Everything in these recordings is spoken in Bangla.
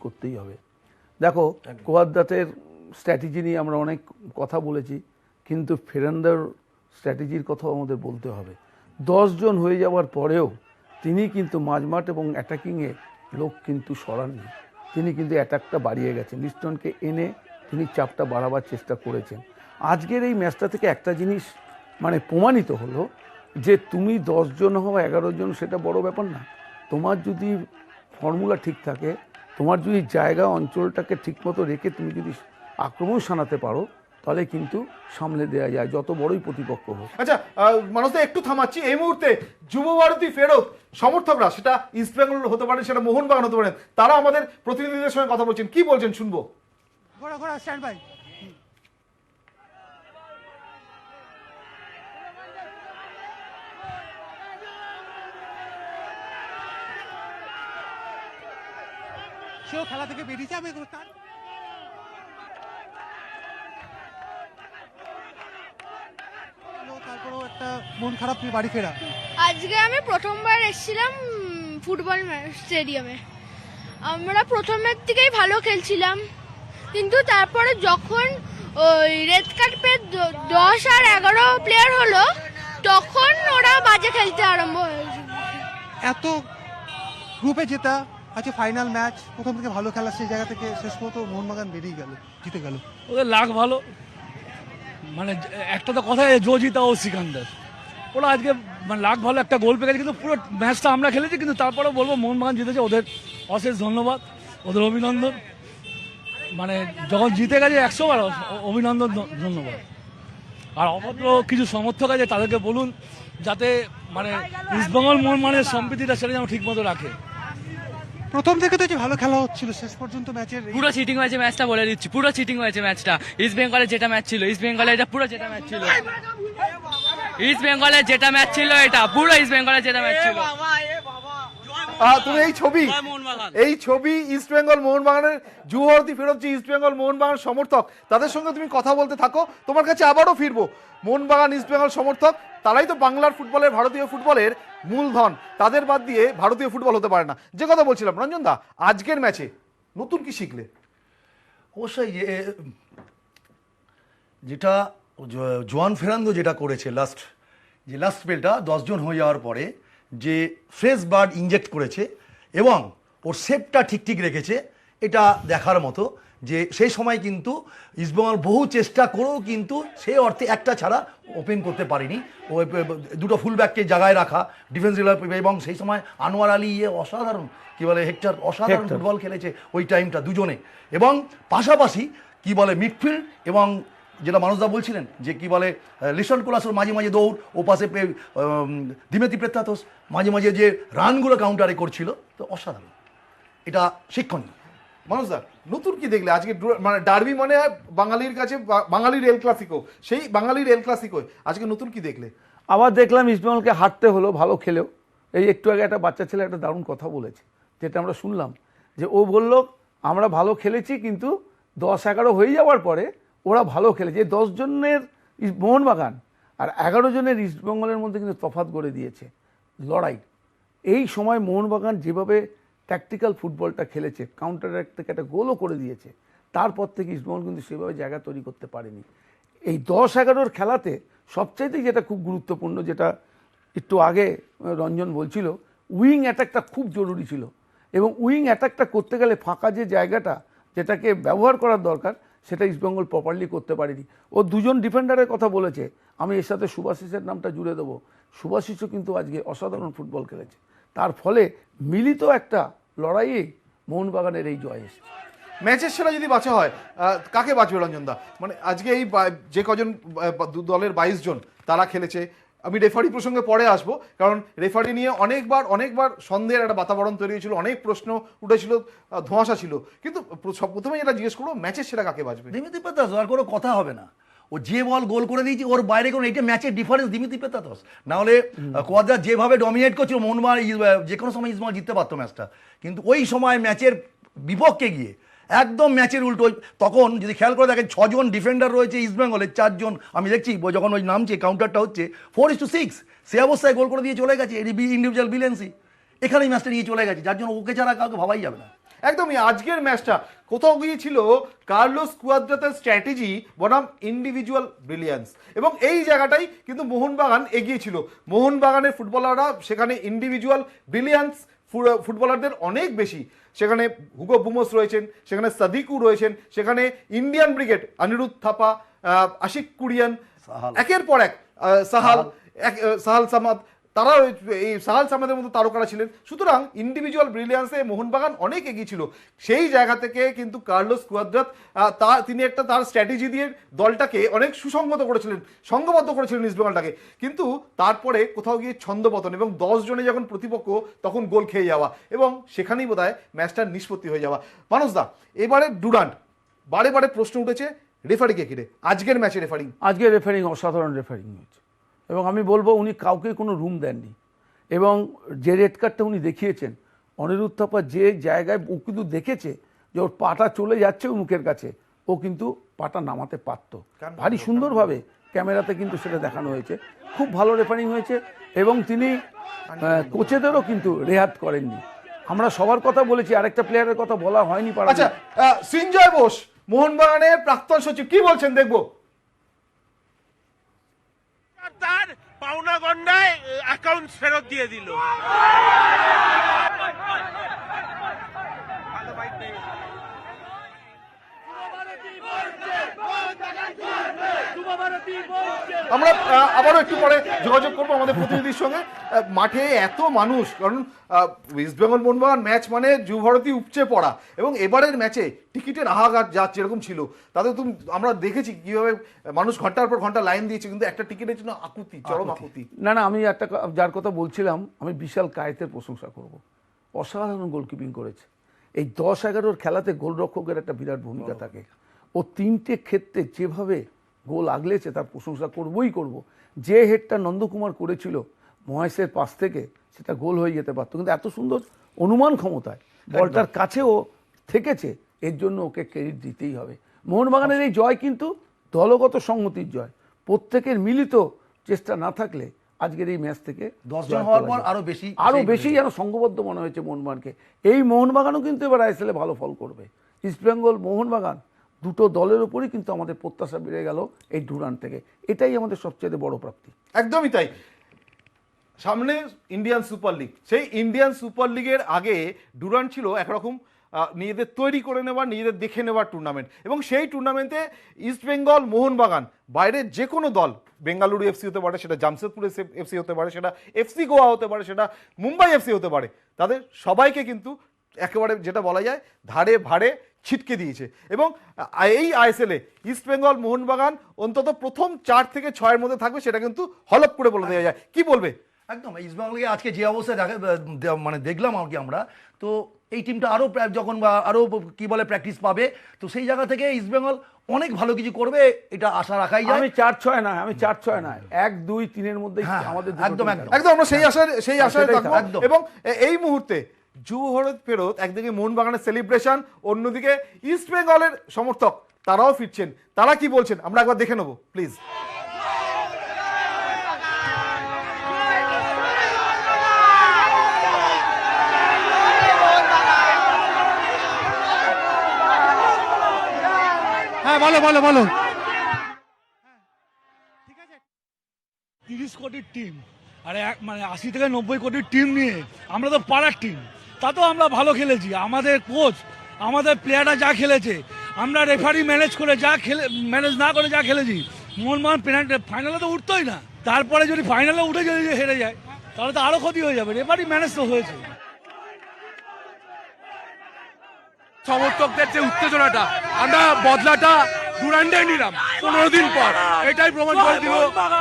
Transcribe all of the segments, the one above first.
করতেই হবে। দেখো কোয়াদ্রাতের স্ট্র্যাটেজি নিয়ে আমরা অনেক কথা বলেছি, কিন্তু ফেরান্দার স্ট্র্যাটেজির কথাও আমাদের বলতে হবে। 10 জন হয়ে যাওয়ার পরেও তিনি কিন্তু মাঝমাঠ এবং অ্যাটাকিংয়ে লোক কিন্তু সরাননি, তিনি কিন্তু অ্যাটাকটা বাড়িয়ে গেছেন, লিস্টনকে এনে তিনি চাপটা বাড়াবার চেষ্টা করেছেন। আজকের এই ম্যাচটা থেকে একটা জিনিস মানে প্রমাণিত হলো যে তুমি 10 জন হও 11 জন সেটা বড় ব্যাপার না, তোমার যদি ফর্মুলা ঠিক থাকে, তোমার যদি জায়গা অঞ্চলটাকে ঠিকমতো রেখে তুমি যদি আক্রমণ শানাতে পারো, তাহলে কিন্তু সামলে দেওয়া যায় যত বড়ই প্রতিপক্ষ হোক। আচ্ছা মানুষটা একটু থামাচ্ছি, এই মুহূর্তে যুব ভারতী ফেরত সমর্থকরা, সেটা ইস্ট বেঙ্গল হতে পারে, সেটা মোহনবাগান হতে পারে, তারা আমাদের প্রতিনিধিদের সঙ্গে কথা বলছেন, কি বলছেন শুনবো। ঘোড়া স্ট্যান্ড বাই। সেও খেলা থেকে বেরিয়েছে, আমি তারপরেও একটা মন খারাপ নিয়ে বাড়ি ফেরা। আজকে আমি প্রথমবার এসেছিলাম ফুটবল স্টেডিয়ামে। আমরা প্রথমের দিকেই ভালো খেলছিলাম, কিন্তু তারপরে যখন ওই রেড কার্ড পেয়ে 10 আর 11 প্লেয়ার হলো, তখন ওরা বাজে খেলতে আরম্ভ হয়েছে। এত গ্রুপে জেতা, আজকে ফাইনাল ম্যাচ, প্রথম থেকে ভালো খেলা, সেই জায়গা থেকে শেষ পর্যন্ত মোহনবাগান বেরিয়ে গেল, জিতে গেল। ওদের লাক ভালো, মানে একটা তো কথা জো জিতা ও সিকান্দার, ওরা আজকে মানে লাক ভালো, একটা গোল পেয়ে গেছে, কিন্তু পুরো ম্যাচটা আমরা খেলেছি। কিন্তু তারপরেও বলবো মোহনবাগান জিতেছে, ওদের অশেষ ধন্যবাদ, ওদের অভিনন্দন। মানে যখন জিতে গেছে 100 বার অভিনন্দন, ধন্যবাদ। আর অভদ্র কিছু সমর্থক আছে, তাদেরকে বলুন যাতে মানে ইস্টবেঙ্গল মোহনবাগানের সম্প্রীতিটা সেটা যেন ঠিক মতো রাখে। প্রথম থেকে তো যে ভালো খেলা হচ্ছিল, শেষ পর্যন্ত ম্যাচের পুরো চিটিং হয়েছে ম্যাচটা, বলে দিচ্ছি পুরো চিটিং হয়েছে ম্যাচটা। ইস্ট বেঙ্গলের যেটা ম্যাচ ছিল, ইস্ট বেঙ্গলের এটা পুরো যেটা ম্যাচ ছিল, ইস্ট বেঙ্গলের যেটা ম্যাচ ছিল, এটা পুরো ইস্ট বেঙ্গলের যেটা ম্যাচ ছিল। তুমি এই ছবি ইস্ট বেঙ্গল মোহনবাগানের যুব ভারতী ফেরত যে ইস্ট বেঙ্গল মোহনবাগান সমর্থক, তাদের সঙ্গে তুমি কথা বলতে থাকো, তোমার কাছে আবারও ফিরবো। মোহনবাগান ইস্ট বেঙ্গল সমর্থক, তারাই তো বাংলার ফুটবলের, ভারতীয় ফুটবলের মূলধন, তাদের বাদ দিয়ে ভারতীয় ফুটবল হতে পারে না। যে কথা বলছিলাম রঞ্জন দা, আজকের ম্যাচে নতুন কি শিখলে? অবশ্যই যেটা জোয়ান ফেরান্দো যেটা করেছে লাস্ট স্পেলটা 10 জন হয়ে যাওয়ার পরে যে ফ্রেশ ব্লাড ইনজেক্ট করেছে এবং ওর শেপটা ঠিক রেখেছে, এটা দেখার মতো। যে সেই সময় কিন্তু ইস্টবেঙ্গল বহু চেষ্টা করেও কিন্তু সেই অর্থে একটা ছাড়া ওপেন করতে পারেনি, ও দুটো ফুল ব্যাককে জায়গায় রাখা ডিফেন্স, এবং সেই সময় আনোয়ার আলী অসাধারণ, কি বলে হেক্টর, অসাধারণ ফুটবল খেলেছে ওই টাইমটা দুজনে। এবং পাশাপাশি কি বলে মিডফিল্ড, এবং যেটা মানুষদা বলছিলেন যে কি বলে লিশন কোলাসোর মাঝে মাঝে দৌড়, ও পাশে দিমেতি প্রেত্রাতোস মাঝে মাঝে যে রানগুলো কাউন্টারে করছিল, তো অসাধারণ, এটা শিক্ষণীয়। মানুষদা নতুন কি দেখলে আজকে? মানে ডার্বি মানে বাঙালির কাছে বাঙালির এল ক্লাসিকো, সেই বাঙালির এল ক্লাসিকো, আজকে নতুন কি দেখলে? আবার দেখলাম ইস্টবেঙ্গলকে হারতে হলো ভালো খেলেও। এই একটু আগে একটা বাচ্চা ছেলে একটা দারুণ কথা বলেছে, যেটা আমরা শুনলাম, যে ও বলল আমরা ভালো খেলেছি, কিন্তু 10-11 হয়ে যাওয়ার পরে ওরা ভালো খেলেছে। 10 জনের মোহনবাগান আর 11 জনের ইস্টবেঙ্গলের মধ্যে কিন্তু তফাৎ গড়ে দিয়েছে লড়াই। এই সময় মোহনবাগান যেভাবে ট্যাকটিক্যাল ফুটবলটা খেলেছে, কাউন্টার অ্যাটাক থেকে একটা গোলও করে দিয়েছে, তারপর থেকে ইস্টবেঙ্গল কিন্তু সেভাবে জায়গা তৈরি করতে পারেনি। এই 10-11 খেলাতে সবচাইতে যেটা খুব গুরুত্বপূর্ণ, যেটা একটু আগে রঞ্জন বলছিল, উইং অ্যাটাকটা খুব জরুরি ছিল। এবং উইং অ্যাটাকটা করতে গেলে ফাঁকা যে জায়গাটা যেটাকে ব্যবহার করার দরকার, সেটা ইস্টবেঙ্গল প্রপারলি করতে পারেনি। ও 2 জন ডিফেন্ডারের কথা বলেছে, আমি এর সাথে সুভাশিসের নামটা জুড়ে দেবো। সুভাশিসও কিন্তু আজকে অসাধারণ ফুটবল খেলেছে, তার ফলে মিলিত একটা লড়াইয়ে মোহনবাগানের এই জয় এসেছে। ম্যাচের সেরা যদি বাছা হয় কাকে বাঁচবে রঞ্জন দা? মানে আজকে এই যে কজন দলের 22 জন তারা খেলেছে, আমি রেফারি প্রসঙ্গে পরে আসবো, কারণ রেফারি নিয়ে অনেকবার সন্দেহের একটা বাতাবরণ তৈরি হয়েছিল, অনেক প্রশ্ন উঠেছিল, ধোঁয়াশা ছিল, কিন্তু প্রথমে যেটা জিজ্ঞেস করবো, ম্যাচের সেরা কাকে বাঁচবে? দিমিত্রি পেত্রাতোস, আর কোনো কথা হবে না। ও যে বল গোল করে দিয়েছে, ওর বাইরে কোনো, এইটা ম্যাচের ডিফারেন্স দিমিত্রি পেত্রাতোস। না হলে কোয়াদ্রা যেভাবে ডমিনেট করছিল, মোহনবাগান যে কোনো সময় ইস্টবেঙ্গল জিততে পারতো ম্যাচটা, কিন্তু ওই সময় ম্যাচের বিপক্ষে গিয়ে একদম ম্যাচের উল্টো। তখন যদি খেয়াল করে দেখেন 6 জন ডিফেন্ডার রয়েছে ইস্টবেঙ্গলের, 4 জন আমি দেখছি যখন ওই নামছে কাউন্টারটা হচ্ছে 4:6, সে অবস্থায় গোল করে দিয়ে চলে গেছে, ইন্ডিভিজুয়াল বিলেন্সি, এখানেই ম্যাচটা নিয়ে চলে গেছে, যার জন্য ওকে ছাড়া কাউকে ভাবাই যাবে না। একদমই আজকের ম্যাচটা কোথাও গিয়েছিল কার্লোস কুয়াদ্রাতের স্ট্র্যাটেজি বনাম ইন্ডিভিজুয়াল ব্রিলিয়ান্স, এবং এই জায়গাটাই কিন্তু মোহনবাগান এগিয়েছিল। মোহনবাগানের ফুটবলাররা সেখানে ইন্ডিভিজুয়াল ব্রিলিয়ান্স ফুটবলারদের অনেক বেশি। সেখানে হুগো বুমোস রয়েছেন, সেখানে সাদিকু রয়েছেন, সেখানে ইন্ডিয়ান ব্রিগেড অনিরুদ্ধ থাপা, আশিক কুরিয়ান, একের পর এক সাহাল সামাদ, তারা এই সাহাল সামাদের মতো তারকারা ছিলেন। সুতরাং ইন্ডিভিজুয়াল ব্রিলিয়ান্সে মোহনবাগান অনেক এগিয়ে ছিল। সেই জায়গা থেকে কিন্তু কার্লোস কুয়াদ্রাত তিনি একটা তার স্ট্র্যাটেজি দিয়ে দলটাকে অনেক সুসংগত করেছিলেন, সংঘবদ্ধ করেছিলেন ইস্টবেঙ্গলটাকে। কিন্তু তারপরে কোথাও গিয়ে ছন্দপতন এবং 10 জনে যখন প্রতিপক্ষ তখন গোল খেয়ে যাওয়া, এবং সেখানেই বোধহয় ম্যাচটার নিষ্পত্তি হয়ে যাওয়া। মানুষদা, এবারে ডুরান্ট, বারে বারে প্রশ্ন উঠেছে রেফারিকে ঘিরে, আজকের ম্যাচে রেফারিং। আজকে রেফারিং অসাধারণ রেফারিং হয়েছে, এবং আমি বলবো উনি কাউকে কোনো রুম দেননি। এবং যে রেড কার্ডটা উনি দেখিয়েছেন, অনিরুদ্ধ থাপা যে জায়গায় ও কিন্তু দেখেছে যে ওর পাটা চলে যাচ্ছে ওর মুখের কাছে, ও কিন্তু পাটা নামাতে পারতো। ভারী সুন্দরভাবে ক্যামেরাতে কিন্তু সেটা দেখানো হয়েছে। খুব ভালো রেফারিং হয়েছে, এবং তিনি কোচেদেরও কিন্তু রেহাত করেননি। আমরা সবার কথা বলেছি, আরেকটা প্লেয়ারের কথা বলা হয়নি। আচ্ছা, সিঞ্জয় বোস মোহনবাগানের প্রাক্তন সচিব কি বলছেন দেখবো। তার পাওনা গন্ডায় অ্যাকাউন্ট ফেরত দিয়ে দিল। আমরা আবারও একটু পরে যোগাযোগ করবো আমাদের প্রতিনিধির সঙ্গে। মাঠে এত মানুষ, কারণ ইস্ট বেঙ্গল মোহনবাগান ম্যাচ মানে যুবভারতী উপচে পড়া, এবং এবারের ম্যাচে টিকিটের হাহাকার যা যেরকম ছিল, তাতে আমরা দেখেছি কিভাবে মানুষ ঘন্টার পর ঘন্টা লাইন দিয়েছে, কিন্তু একটা টিকিটের জন্য আকুতি, চরম আকুতি। না, আমি একটা যার কথা বলছিলাম, আমি বিশাল কায়েতের প্রশংসা করব। অসাধারণ গোলকিপিং করেছে। এই 10-11 খেলাতে গোলরক্ষকের একটা বিরাট ভূমিকা থাকে। ও 3টে ক্ষেত্রে যেভাবে গোল আগলেছে তার প্রশংসা করবই করব। যে হেডটা নন্দকুমার করেছিল মহেশের পাশ থেকে, সেটা গোল হয়ে যেতে পারতো, কিন্তু এত সুন্দর অনুমান ক্ষমতায় বলটার কাছেও থেকেছে, এর জন্য ওকে ক্রেডিট দিতেই হবে। মোহনবাগানের এই জয় কিন্তু দলগত সংহতির জয়, প্রত্যেকের মিলিত চেষ্টা না থাকলে আজকের এই ম্যাচ থেকে 10 জন হওয়ার পর আরো বেশি যেন সংঘবদ্ধ মনে হয়েছে মোহনবাগানকে। এই মোহনবাগানও কিন্তু এবার আইএসএলে ভালো ফল করবে। ইস্টবেঙ্গল মোহনবাগান দুটো দলের উপরই কিন্তু আমাদের প্রত্যাশা বেড়ে গেল এই ডুরান্ট থেকে। এটাই আমাদের সবচেয়ে বড় প্রাপ্তি। একদমই তাই। সামনে ইন্ডিয়ান সুপার লিগ, সেই ইন্ডিয়ান সুপার লিগের আগে ডুরান্ট ছিল একরকম নিজেদের তৈরি করে নেওয়ার, নিজেদের দেখে নেওয়ার টুর্নামেন্ট, এবং সেই টুর্নামেন্টে ইস্টবেঙ্গল মোহনবাগান বাইরের যে কোনো দল, বেঙ্গালুরু এফসি হতে পারে, সেটা জামশেদপুর এফসি হতে পারে, সেটা এফসি গোয়া হতে পারে, সেটা মুম্বাই এফসি হতে পারে, তাদের সবাইকে কিন্তু একেবারে যেটা বলা যায় ধারে ভাড়ে ছিটকে দিয়েছে। এবং এই আইএসএলে ইস্টবেঙ্গল মোহনবাগান অন্তত প্রথম 4 থেকে 6-এর মধ্যে থাকবে, সেটা কিন্তু হলপ করে বলে দেওয়া যায়। কি বলবে? একদম, ইস্টবেঙ্গলকে আজকে যে অবস্থায় মানে দেখলাম আর কি আমরা, তো এই টিমটা আরও যখন আরও কি বলে প্র্যাকটিস পাবে, তো সেই জায়গা থেকে ইস্টবেঙ্গল অনেক ভালো কিছু করবে, এটা আশা রাখাই যায়। আমি 4-6 না, 1-2-3-এর মধ্যে আমাদের একদম আমরা সেই আশায় থাকবো। এবং এই মুহূর্তে যুবভারত ফেরত, একদিকে মোহনবাগানের সেলিব্রেশন, অন্যদিকে ইস্টবেঙ্গলের সমর্থক তারাও ফিরছেন। তারা কি বলছেন আমরা একবার দেখে নেবো প্লিজ। হ্যাঁ, ভালো 30 কোটির টিম আর মানে 80 থেকে 90 কোটির টিম নিয়ে আমরা তো পাড়ার টিম, তাতেও আমরা ভালো খেলেছি। আমাদের কোচ, আমাদের প্লেয়াররা যা খেলেছে, আমরা রেফারি ম্যানেজ না করে যা খেলেছি, মোহনবাগান ফাইনালে তো উঠতোই না। তারপরে যদি ফাইনালে উঠে যদি হেরে যায় তাহলে তো আরো ক্ষতি হয়ে যাবে। রেফারি ম্যানেজ তো হয়েছে। সমর্থকদের যে উত্তেজনাটা, আমরা বদলাটা ডুরান্ডে নিলাম 15 দিন পর, এটাই প্রমাণ করে দিল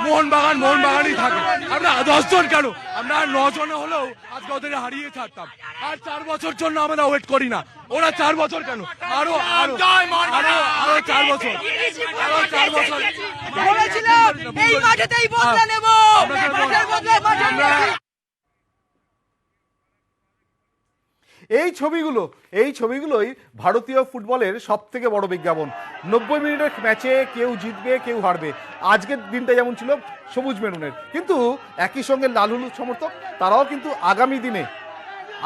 মোহনবাগানই থাকে। আমরা 10 জন কেন, আমরা 9 জনে হলেও আজকে ওদের হারিয়ে ছাড়তাম। আর 4 বছর জন্য আমরা ওয়েট করি না, ওরা 4 বছর কেন, আরো 4 বছর, এই মাঠেতেই বদলা নেব। এই ছবিগুলোই ভারতীয় ফুটবলের সব থেকে বড় বিজ্ঞাপন। 90 মিনিটের ম্যাচে কেউ জিতবে, কেউ হারবে। আজকের দিনটা যেমন ছিল সবুজ মেরুনের, কিন্তু একই সঙ্গে লাল হলুদ সমর্থক তারাও কিন্তু আগামী দিনে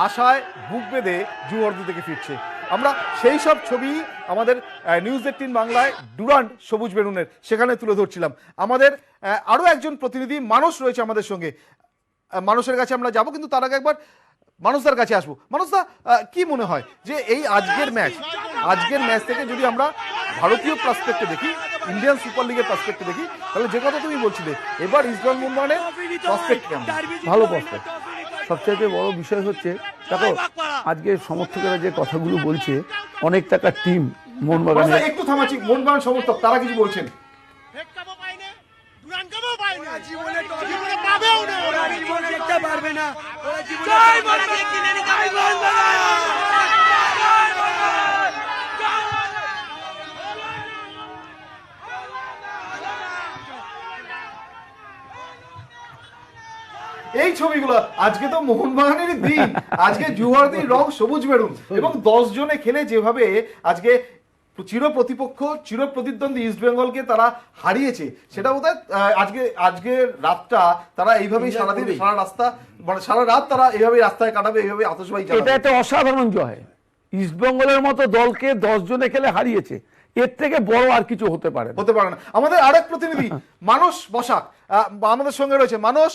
আশায় বুক বেঁধে যুবর্দি থেকে ফিরছে। আমরা সেই সব ছবি আমাদের নিউজ 18 বাংলায় ডুরান্ড সবুজ বেরুনের সেখানে তুলে ধরছিলাম। আমাদের আরও একজন প্রতিনিধি মানস রয়েছে আমাদের সঙ্গে, মানুষের কাছে আমরা যাব, কিন্তু তার আগে একবার মানুষদার কাছে আসবো। মানুষদা, কি মনে হয় যে এই আজকের ম্যাচ থেকে যদি আমরা ভারতীয় পার্সপেক্টে দেখি, ইন্ডিয়ান সুপার লিগের পার্সপেক্টে দেখি, তাহলে যে কথা তুমি বলছিলে এবার ইস্টবেঙ্গল মোহনবাগানের প্রসপেক্ট কেমন? ভালো প্রসপেক্ট। সবচাইতে বড় বিষয় হচ্ছে দেখো আজকে সমর্থকেরা যে কথাগুলো বলছে, অনেক টাকার টিম মোহনবাগানের। একটু থামাচ্ছি, মোহনবাগান সমর্থক তারা কিছু বলছেন। এই ছবিগুলো আজকে তো মোহনবাগানেরই দিন, আজকে জুহারদির রং সবুজ মেরুন, এবং 10 জনে খেলে যেভাবে আজকে চির প্রতিপক্ষ চির প্রতিদ্বন্দ্বী ইস্টবেঙ্গলকে তারা হারিয়েছে, সেটা বোধহয় আজকে রাতটা তারা এইভাবেই সারাদিন সারা রাত তারা এইভাবে রাস্তায় কাটাবে, এইভাবে আতশবাজি এটা চালাবে। একটা অসাধারণ জয়। ইস্টবেঙ্গলের মতো দলকে 10 জনে খেলে হারিয়েছে, এর থেকে বড় আর কিছু হতে পারে না। আমাদের আরেক প্রতিনিধি মানস বসাক আমাদের সঙ্গে রয়েছে। মানস,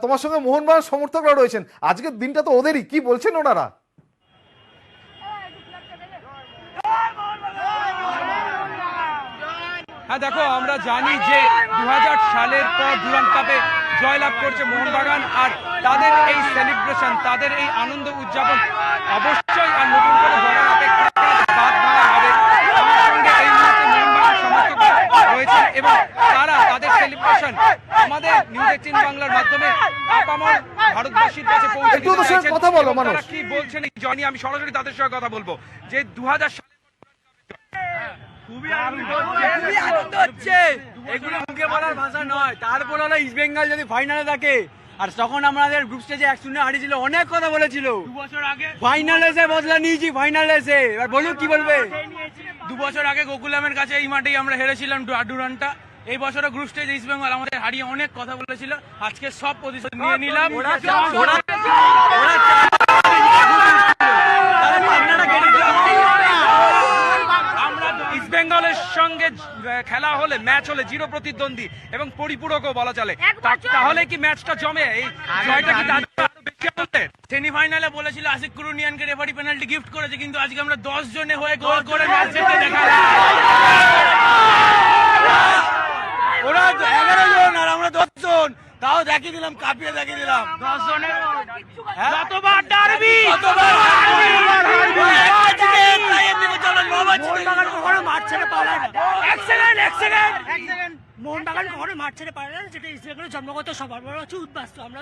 তোমার সঙ্গে মোহনবাগান সমর্থকরা রয়েছেন, আজকের দিনটা তো ওদেরই, কি বলছেন ওনারা? হ্যাঁ দেখো, আমরা জানি যে 2000 সালের পর ডুরান্ড কাপে জয়লাভ করছে মোহনবাগান, আর তাদের এই সেলিব্রেশন, তাদের এই আনন্দ উদযাপন অবশ্যই আর নতুন করে বলার অপেক্ষা বাদ ভাঙা হবে। আমার সঙ্গে এই মুহূর্তে মোহনবাগান সমর্থকরা রয়েছেন এবং তারা তাদের সেলিব্রেশন আমাদের নিউজ 18 বাংলার মাধ্যমে আপামর ভারতবাসীর কাছে পৌঁছে দিতে চাইছেন। কথা বলো মানুষ, তারা কি বলছেন এই জয় নিয়ে আমি সরাসরি তাদের সঙ্গে কথা বলবো। যে 2000 খুবই আনন্দ হচ্ছে, এগুলো মুখে বলার ভাষা নয়। তারপর হলো ইস্ট বেঙ্গল যদি ফাইনালে থাকে, আর তখন আমাদের গ্রুপ স্টেজে 1-0 হারিয়েছিল, অনেক কথা বলেছিল। 2 বছর আগে ফাইনালে এসে বদলা নিয়েছি, ফাইনালে এসে এবার বলুন কি বলবে। 2 বছর আগে গোকুলামের কাছে এই মাঠেই আমরা হেরেছিলাম ডুরান্ডটা। এই বছর গ্রুপ স্টেজে ইস্ট বেঙ্গল আমাদের হারিয়ে অনেক কথা বলেছিল, আজকে সব প্রতিশোধ নিয়ে নিলাম। ইস্ট বেঙ্গলের সঙ্গে খেলা হলে, ম্যাচ হলে চির প্রতিদ্বন্দ্বী এবং পরিপূরকও বলা চলে, তাহলে কি ম্যাচটা জমে? এই জয়টা কি সেমিফাইনালে বলেছিল আশিক কুরুনিয়ানকে রেফারি পেনাল্টি গিফট করেছে, কিন্তু আজকে আমরা 10 জনে হয়ে গোল করে ম্যাচ জিতে দেখালাম। ওরা 11 জন আর আমরা 10 জন, তাও দেখিয়ে দিলাম, কাঁপিয়ে দেখিয়ে দিলাম। 10 জনের কতবার ডারবি, মোহনবাগান কখনো মাঠ ছেড়ে পারে না, যেটা ইস্টবেঙ্গলের জন্মগত স্বভাব। আমরা হচ্ছে উদ্বাস্তু, আমরা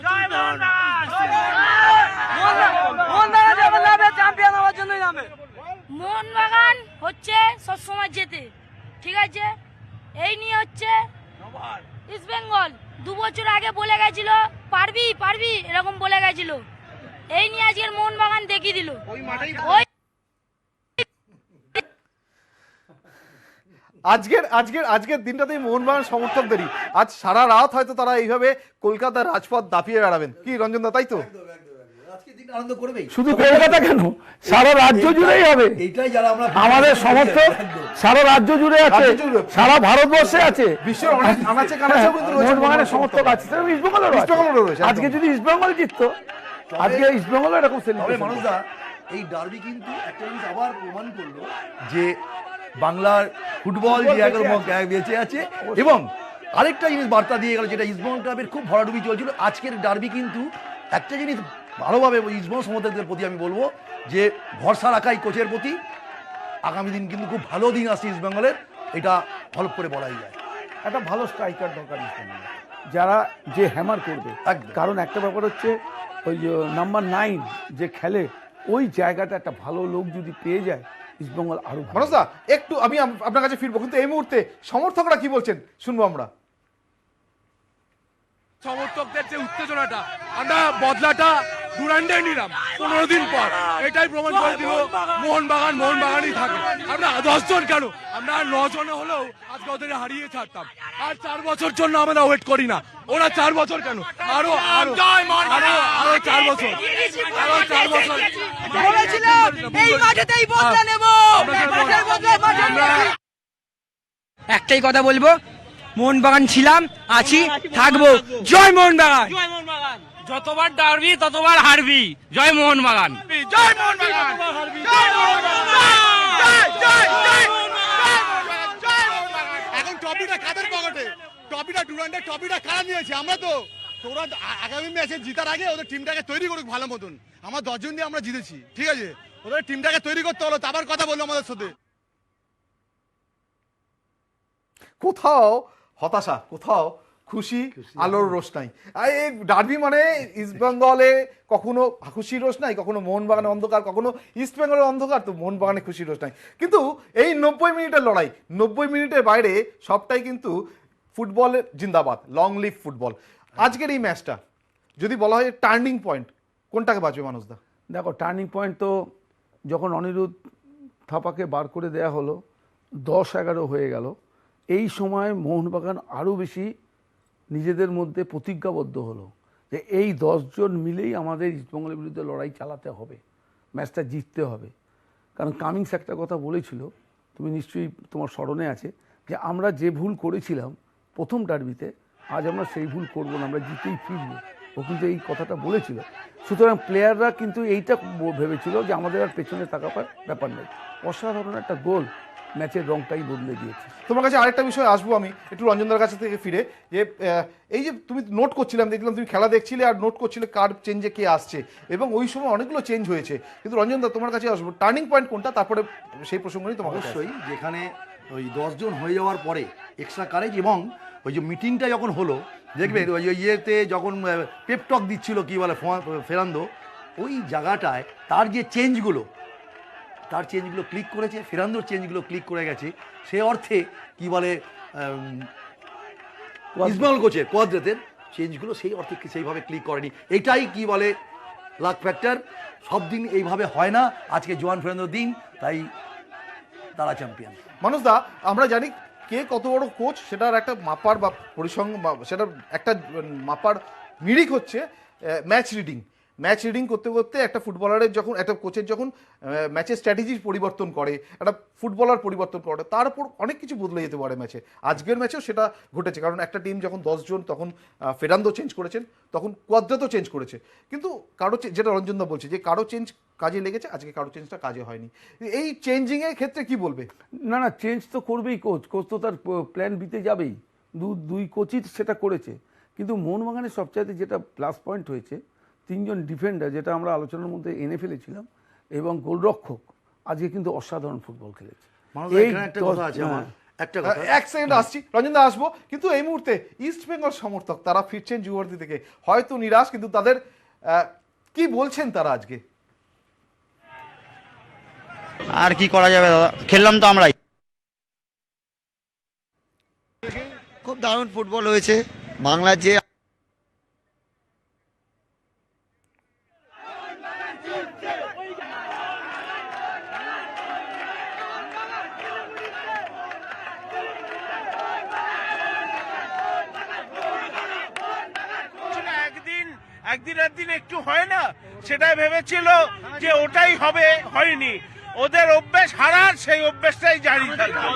মোহনবাগান হচ্ছে সবসময় জেতে, ঠিক আছে? এই নিয়ে হচ্ছে ইস্টবেঙ্গল 2 বছর আগে বলে গেছিল পারবি পারবি, এরকম বলে গেছিল। এই নিয়ে আজকের মোহনবাগান দেখিয়ে দিল। আজকের দিনটাতেই মোহনবাগান সমর্থকদেরই আজ সারা রাত হয়তো তারা এইভাবে কলকাতার রাজপথ দাপিয়ে বেড়াবেন, কি রঞ্জন দা, তাই তো? আনন্দ করবেই, শুধু কলকাতা কেন, সারা রাজ্য জুড়েই হবে। এইটাই যারা আমরা আমাদের সমর্থক সারা রাজ্য জুড়ে আছে, সারা ভারতবর্ষে আছে, বিশ্বের অনেক আনাচে কানাচেও কিন্তু রয়েছে মোহনবাগানের সমর্থক আছে, ইস্টবেঙ্গলেরও রয়েছে। আজকে যদি ইস্টবেঙ্গল জিততো, আজকে ইস্টবেঙ্গল এরকম সেলিব্রেশন। মানুষরা এই ডার্বি কিন্তু একটা জিনিস আবার প্রমাণ করলো যে বাংলার ফুটবল যে বেঁচে আছে, এবং আরেকটা জিনিস বার্তা দিয়ে গেল, যেটা ইস্টবেঙ্গল ক্লাবের খুব ভরাডুবি চলছিল, আজকের ডার্বি কিন্তু একটা জিনিস ভালোভাবে ইস্টবেঙ্গল সমর্থকদের প্রতি আমি বলবো যে ভরসা রাখাই কোচের প্রতি। আগামী দিন কিন্তু খুব ভালো দিন আসছে ইস্টবেঙ্গলের, এটা হলপ করে বলাই যায়। একটা ভালো স্ট্রাইকার দরকার ইস্টবেঙ্গলে, যারা যে হ্যামার করবে। কারণ একটা ব্যাপার হচ্ছে ওই নাম্বার 9 যে খেলে, ওই জায়গাটা একটা ভালো লোক যদি পেয়ে যায় ইস্টবেঙ্গল আরো ভালো। মানুষ দা, একটু আমি আপনার কাছে ফিরবো, কিন্তু এই মুহূর্তে সমর্থকরা কি বলছেন শুনবো আমরা। সমর্থকদের যে উত্তেজনাটা, আমরা বদলাটা ডুরান্ডে নিলাম 15 দিন পর, এটাই প্রমাণ করে দিল মোহনবাগানই থাকে। আমরা 10 জন কেন, আমরা 9 জনে হলেও আজকে ওদের হারিয়ে ছাড়তাম। আর 4 বছর জন্য আমরা ওয়েট করি না, ওরা 4 বছর কেন, আরো 4 বছর, আরো 4 বছর এই মাঠেতেই বদলা নেব। একটাই কথা বলবো, মোহনবাগান ছিলাম, আছি, থাকবো। জয় মোহনবাগান। যতবার ডারবি ততবার হারবি। জয় মোহনবাগান। জয় মোহনবাগান, জয় মোহনবাগান, জয় মোহনবাগান। এখন ট্রফিটা কাদের পকেটে? ট্রফিটা ডুরান্ডের ট্রফিটা কারা নিয়েছে? আমরা তো। তোরা আগামী ম্যাচে জিতার আগে ওদের টিমটাকে তৈরি করুক ভালো মতন। আমরা 10 জন দিয়ে আমরা জিতেছি, ঠিক আছে, ওদের টিমটাকে তৈরি করতে হলো, তারপর কথা বললো আমাদের সাথে। কোথাও হতাশা, কোথাও খুশি, আলোর রোষ নাই। আর এই ডার্বি মানে ইস্ট বেঙ্গলে কখনো খুশির রোষ নাই, কখনো মোহনবাগানের অন্ধকার, কখনো ইস্ট বেঙ্গলের অন্ধকার, তো মোহনবাগানে খুশির রোষ নাই। কিন্তু এই 90 মিনিটের লড়াই, 90 মিনিটের বাইরে সবটাই কিন্তু ফুটবলের জিন্দাবাদ, লং লিভ ফুটবল। আজকের এই ম্যাচটা যদি বলা হয় টার্নিং পয়েন্ট, কোনটাকে বাঁচবে মানুষদা? দেখো, টার্নিং পয়েন্ট তো যখন অনিরুদ্ধ থাপাকে বার করে দেয়া হলো, 10-11 হয়ে গেল, এই সময় মোহনবাগান আরও বেশি নিজেদের মধ্যে প্রতিজ্ঞাবদ্ধ হলো যে এই 10 জন মিলেই আমাদের ইস্টবেঙ্গলের বিরুদ্ধে লড়াই চালাতে হবে, ম্যাচটা জিততে হবে। কারণ কামিংস একটা কথা বলেছিল, তুমি নিশ্চয়ই তোমার স্মরণে আছে, যে আমরা যে ভুল করেছিলাম প্রথম ডার্বিতে, আজ আমরা সেই ভুল করবো না, আমরা জিতেই ফিরবো। ও কিন্তু এই কথাটা বলেছিল। সুতরাং প্লেয়াররা কিন্তু এইটা ভেবেছিল যে আমাদের আর পেছনে তাকাবার ব্যাপার নেই। অসাধারণ একটা গোল ম্যাচের রংটাই বদলে দিয়েছে। তোমার কাছে আরেকটা বিষয় আসবো আমি একটু, রঞ্জনদার কাছে থেকে ফিরে, যে এই যে তুমি নোট করছিলাম, দেখলাম তুমি খেলা দেখছিলে আর নোট করছিলে কার চেঞ্জে কে আসছে, এবং ওই সময় অনেকগুলো চেঞ্জ হয়েছে। কিন্তু রঞ্জনদা তোমার কাছে আসবো, টার্নিং পয়েন্ট কোনটা, তারপরে সেই প্রসঙ্গ নিয়ে তোমার অবশ্যই যেখানে ওই 10 জন হয়ে যাওয়ার পরে এক্সট্রা কারেজ, এবং ওই যে মিটিংটা যখন হলো, দেখবেন ওই ইয়েতে যখন পেপটক দিচ্ছিল কি বলে ফেরান্দো, ওই জায়গাটায় তার যে চেঞ্জগুলো ক্লিক করেছে, ফেরান্দোর চেঞ্জগুলো ক্লিক করে গেছে। সে অর্থে কি বলে ইসমাইল কোচের কোয়াদ্রেতের চেঞ্জগুলো সেই অর্থে সেইভাবে ক্লিক করেনি। এটাই কি বলে লাক ফ্যাক্টর। সব দিন এইভাবে হয় না, আজকে জোয়ান ফেরান্দোর দিন, তাই তারা চ্যাম্পিয়ন। মানুষদা, আমরা জানি কে কত বড় কোচ, সেটার একটা মাপার বা পরিসংখ্যান বা সেটার একটা মাপার নিরিখ হচ্ছে ম্যাচ রিডিং করতে করতে একটা ফুটবলারের যখন, একটা কোচের যখন ম্যাচের স্ট্র্যাটেজি পরিবর্তন করে, একটা ফুটবলার পরিবর্তন করে, তার উপর অনেক কিছু বদলে যেতে পারে ম্যাচে। আজকের ম্যাচেও সেটা ঘটেছে, কারণ একটা টিম যখন 10 জন, তখন ফেরান্দো চেঞ্জ করেছেন, তখন কোয়াদ্রাতো চেঞ্জ করেছে। কিন্তু কারো, যেটা রঞ্জনদা বলছে যে কারো চেঞ্জ কাজে লেগেছে, আজকে কারো চেঞ্জটা কাজে হয়নি। এই চেঞ্জিংয়ের ক্ষেত্রে কি বলবে? না, চেঞ্জ তো করবেই কোচ তো তার প্ল্যান বিতে যাবেই, দুই কোচই সেটা করেছে। কিন্তু মোহনবাগানের সবচাইতে যেটা প্লাস পয়েন্ট হয়েছে, 3 জন ডিফেন্ডার, যেটা আমরা আলোচনার মধ্যে এনে ফেলেছিলাম, এবং গোলরক্ষক আজকে কিন্তু অসাধারণ ফুটবল খেলেছে। এক সেকেন্ড আসছি, রঞ্জনদা আসবো। কিন্তু এই মুহূর্তে ইস্ট বেঙ্গল সমর্থক তারা ফিরছেন যুবভারতী থেকে, হয়তো নিরাশ, কিন্তু তাদের কি বলছেন তারা আজকে? আর কি করা যাবে দাদা, খেললাম তো আমরাই। খুব দারুণ ফুটবল হয়েছে বাংলার। যে একদিন একটু হয় না, সেটাই ভেবেছিল যে ওটাই হবে, হয়নি। ওদের অভ্যেস হারার, সেই অভ্যেসটাই জারি থাকবে।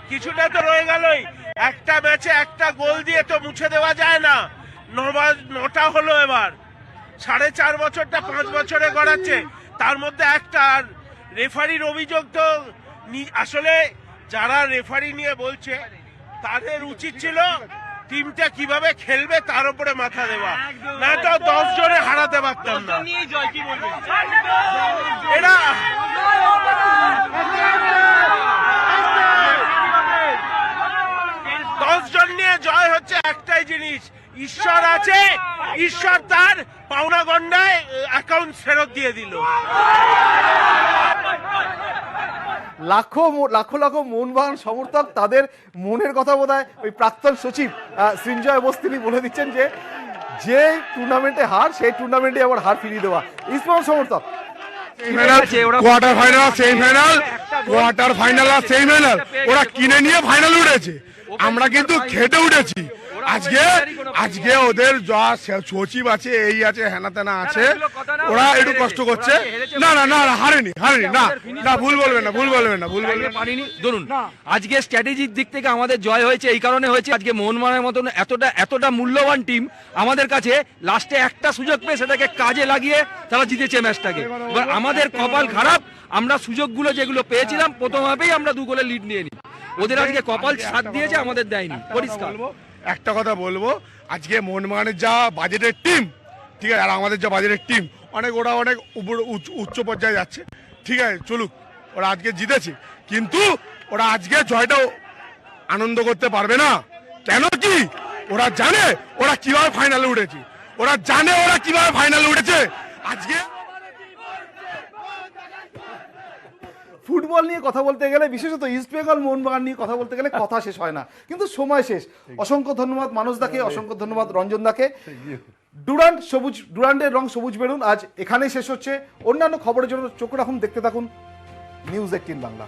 কিছুটা তো রয়ে গেলই, একটা ম্যাচে একটা গোল দিয়ে তো মুছে দেওয়া যায় না। 9টা হলো, এবার 4.5 বছরটা 5 বছরে গড়াচ্ছে, তার মধ্যে একটা। আর রেফারির অভিযোগ তো আসলে যারা রেফারি নিয়ে বলছে তাদের উচিত ছিল টিমটা কিভাবে খেলবে তার উপরে মাথা দেওয়া, না তো 10 জনে হারাতে পারতাম না। এরা 10 জন নিয়ে জয় হচ্ছে একটাই জিনিস, ঈশ্বর আছে, ঈশ্বর তার পাওনা গন্ডায় অ্যাকাউন্ট ফেরত দিয়ে দিল। লাখো লাখো মোহনবাগান সমর্থক তাদের মনের কথা বোধহয় ওই প্রাক্তন সচিব সৃঞ্জয় বোস তিনি বলে দিচ্ছেন যে টুর্নামেন্টে হার সেই টুর্নামেন্টে আবার হার ফিরিয়ে দেওয়া ইস্টবেঙ্গল সমর্থক quarter final semifinal quarter final আর সেমিফাইনাল ওরা কিনে নিয়ে ফাইনাল উঠেছে, আমরা কিন্তু খেটে উঠেছি। আজকে ওদের যা সচিব আছে এই আছে হেনা তেনা আছে ওরা একটু কষ্ট করছে। না না না হারেনি না না ভুল বলবেন না পারিনি ধরুন আজকে স্ট্র্যাটেজির দিক থেকে আমাদের জয় হয়েছে এই কারণে হয়েছে আজকে মোহনবাগানের মতন এতটা মূল্যবান টিম আমাদের কাছে লাস্টে একটা সুযোগ পেয়ে সেটাকে কাজে লাগিয়ে তারা জিতেছে ম্যাচটাকে। এবার আমাদের কপাল খারাপ, আমরা সুযোগগুলো যেগুলো পেয়েছিলাম প্রথম হাফেই আমরা 2 গোলের লিড নিয়ে নিই। ওদের আজকে কপাল সাথ দিয়েছে, আমাদের দেয়নি। পরিষ্কার একটা কথা বলবো, আজকে মোহনবাগানের যা বাজেটের টিম, ঠিক আছে, আর আমাদের যা বাজেটের টিম ওরা অনেক উচ্চ পর্যায়ে যাচ্ছে, ঠিক আছে, চলুক, ওরা আজকে জিতেছে, কিন্তু ওরা আজকে জয়টাও আনন্দ করতে পারবে না। কেন কি ওরা জানে ওরা কিভাবে ফাইনালে উঠেছে, আজকে ফুটবল নিয়ে কথা বলতে গেলে বিশেষত ইস্টবেঙ্গল মোহনবাগান নিয়ে কথা বলতে গেলে কথা শেষ হয় না, কিন্তু সময় শেষ। অসংখ্য ধন্যবাদ মানস দাকে, অসংখ্য ধন্যবাদ রঞ্জন দাকে। ডুরান্ডের রং সবুজ বেলুন আজ এখানেই শেষ হচ্ছে। অন্যান্য খবরের জন্য চোখ রাখুন, দেখতে থাকুন নিউজ 18 বাংলা।